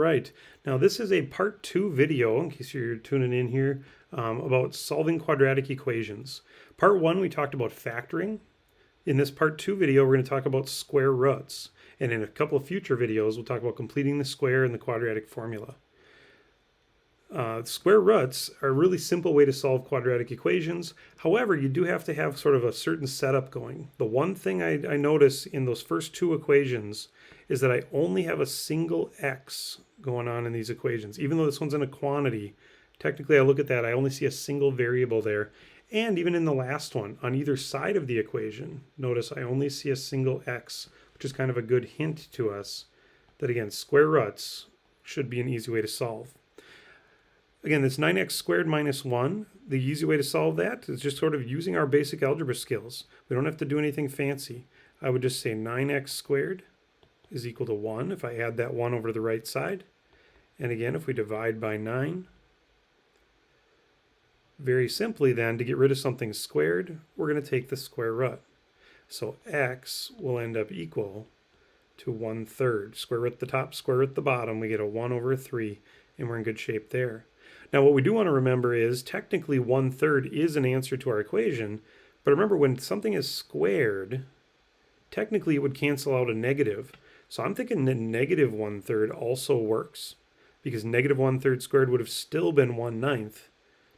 right. Now this is a part 2 video, in case you're tuning in here, about solving quadratic equations. Part 1, we talked about factoring. In this part 2 video, we're going to talk about square roots. And in a couple of future videos, we'll talk about completing the square and the quadratic formula. Square roots are a really simple way to solve quadratic equations. However, you do have to have sort of a certain setup going. The one thing I notice in those first 2 equations is that I only have a single x going on in these equations. Even though this one's in a quantity, technically I look at that, I only see a single variable there. And even in the last one, on either side of the equation, notice I only see a single x, which is kind of a good hint to us that, again, square roots should be an easy way to solve. Again, this 9x squared minus 1, the easy way to solve that is just sort of using our basic algebra skills. We don't have to do anything fancy. I would just say 9x squared is equal to 1 if I add that 1 over to the right side. And again, if we divide by 9, very simply then, to get rid of something squared, we're going to take the square root. So x will end up equal to 1/3. Square root at the top, square root at the bottom, we get a 1 over 3, and we're in good shape there. Now what we do want to remember is technically 1/3 is an answer to our equation, but remember when something is squared, technically it would cancel out a negative. So I'm thinking that negative 1/3 also works, because negative 1/3 squared would have still been 1/9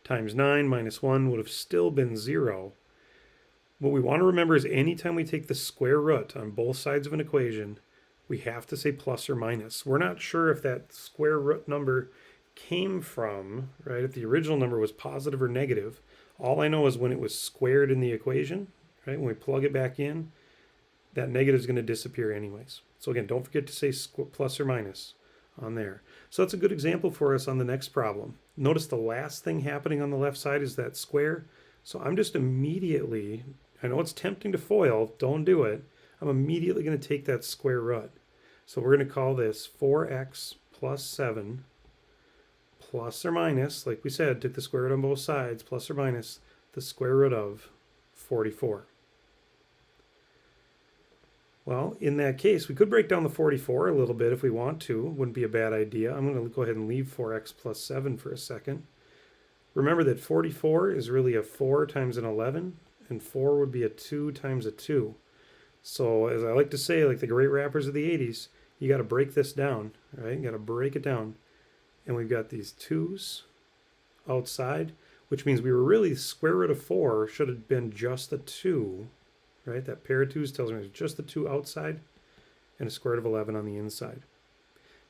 times 9 minus 1 would have still been 0. What we want to remember is anytime we take the square root on both sides of an equation, we have to say plus or minus. We're not sure if that square root number came from, right, if the original number was positive or negative. All I know is when it was squared in the equation, right, when we plug it back in, that negative is going to disappear anyways. So again, don't forget to say plus or minus on there. So that's a good example for us on the next problem. Notice the last thing happening on the left side is that square. So I'm just immediately, I know it's tempting to FOIL, don't do it. I'm immediately going to take that square root. So we're going to call this 4x plus 7 plus or minus, like we said, took the square root on both sides, plus or minus the square root of 44. Well, in that case, we could break down the 44 a little bit if we want to. Wouldn't be a bad idea. I'm going to go ahead and leave 4x plus 7 for a second. Remember that 44 is really a 4 times an 11, and 4 would be a 2 times a 2. So as I like to say, like the great rappers of the 80s, you got to break this down, right? You got to break it down. And we've got these 2's outside, which means we were really square root of 4 should have been just a 2, right? That pair of 2's tells me it's just the 2 outside and a square root of 11 on the inside.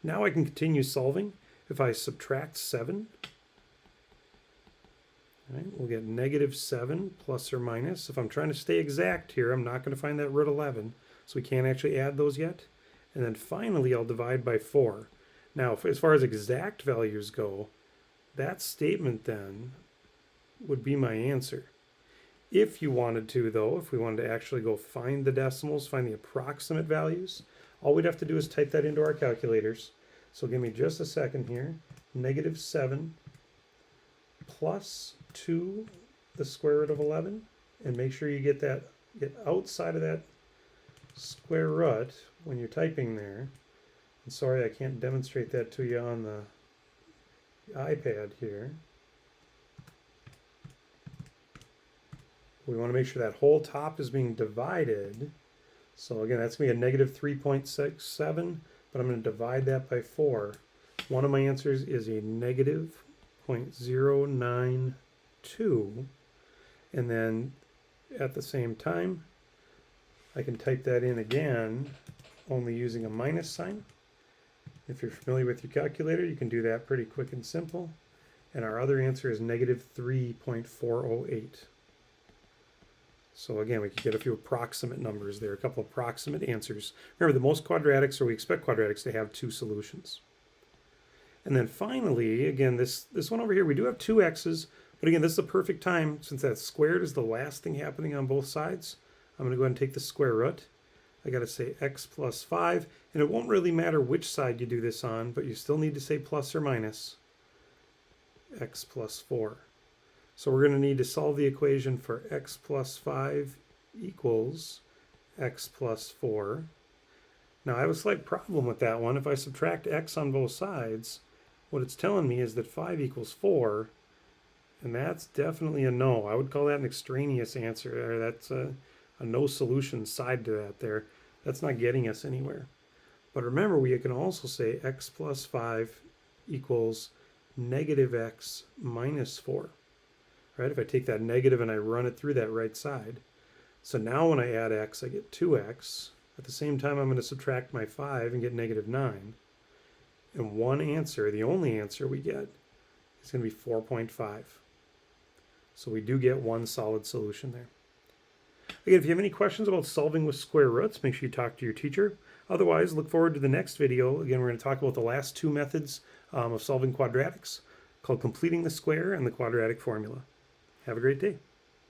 Now I can continue solving. If I subtract 7, right, we'll get negative 7 plus or minus. If I'm trying to stay exact here, I'm not going to find that root 11, so we can't actually add those yet. And then finally, I'll divide by 4. Now, as far as exact values go, that statement then would be my answer. If you wanted to, though, if we wanted to actually go find the decimals, find the approximate values, all we'd have to do is type that into our calculators. So give me just a second here. Negative 7 plus 2, the square root of 11, and make sure you get outside of that square root when you're typing there. I'm sorry I can't demonstrate that to you on the iPad here. We want to make sure that whole top is being divided. So again, that's going to be a negative 3.67, but I'm going to divide that by 4. One of my answers is a negative 0.092. And then at the same time, I can type that in again, only using a minus sign. If you're familiar with your calculator, you can do that pretty quick and simple. And our other answer is negative 3.408. So again, we could get a few approximate numbers there, a couple approximate answers. Remember, the most quadratics, or we expect quadratics to have 2 solutions. And then finally, again, this one over here, we do have 2 x's, but again, this is the perfect time, since that squared is the last thing happening on both sides. I'm going to go ahead and take the square root. I got to say x plus 5, and it won't really matter which side you do this on, but you still need to say plus or minus x plus 4. So we're going to need to solve the equation for x plus 5 equals x plus 4. Now I have a slight problem with that one. If I subtract x on both sides, what it's telling me is that 5 equals 4, and that's definitely a no. I would call that an extraneous answer, or that's a no solution side to that there. That's not getting us anywhere. But remember, we can also say x plus 5 equals negative x minus 4. Right? If I take that negative and I run it through that right side. So now when I add x, I get 2x. At the same time, I'm going to subtract my 5 and get negative 9. And one answer, the only answer we get, is going to be 4.5. So we do get one solid solution there. Again, if you have any questions about solving with square roots, make sure you talk to your teacher. Otherwise, look forward to the next video. Again, we're going to talk about the last two methods of solving quadratics, called completing the square and the quadratic formula. Have a great day.